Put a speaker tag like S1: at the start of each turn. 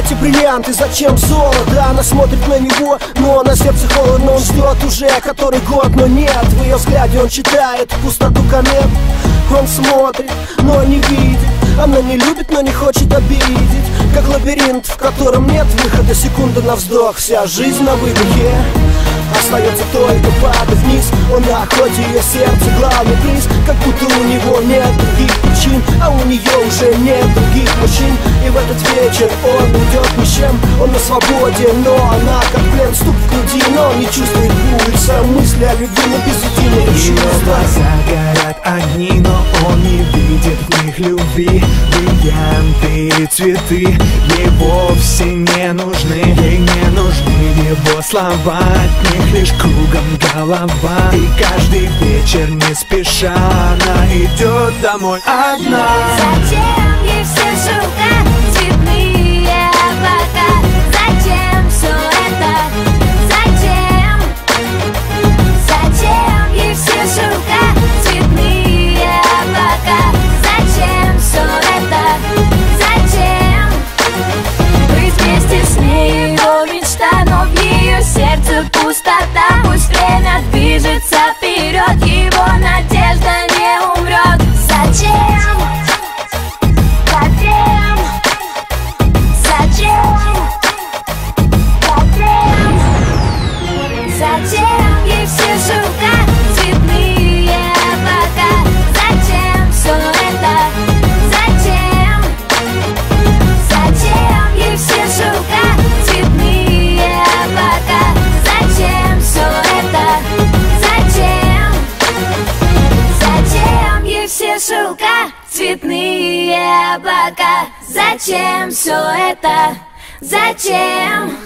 S1: эти бриллианты, зачем золото? Она смотрит на него, но на сердце холодно. Он ждет уже который год, но нет. В ее взгляде он читает пустоту комет. Он смотрит, но не видит. Она не любит, но не хочет обидеть. Как лабиринт, в котором нет выхода. Секунда на вздох, вся жизнь на выдохе. Остается только падать вниз. Он на охоте, ее сердце главный приз. Как будто у него нет других причин, а у нее уже нет других мужчин. И в этот вечер он уйдет ни с чем. Он на свободе, но она как плен, стук в груди, но он не чувствует пульса. Мысли о любви, но без единого чувства.
S2: Ее глаза горят огни, но он не видит в них любви. Бриллианты и цветы ей вовсе не нужны. Ей не нужны его слова, от них лишь кругом голова. И каждый вечер не спеша она идет домой одна.
S3: Зачем ей все шелка, цветные облака? Зачем все это? Зачем? Зачем ей все шелка, цветные облака? Зачем все это? Зачем? Быть вместе с ней его мечта, но в ее сердце пустота. Пусть время движется вперед, его надежда не умрет. Зачем? Зачем? Зачем? Зачем? Зачем ей все шелка, цветные облака? Зачем все это? Зачем? Зачем ей все шелка, цветные облака? Зачем все это? Зачем? Зачем ей все шелка, цветные облака? Зачем все это? Зачем?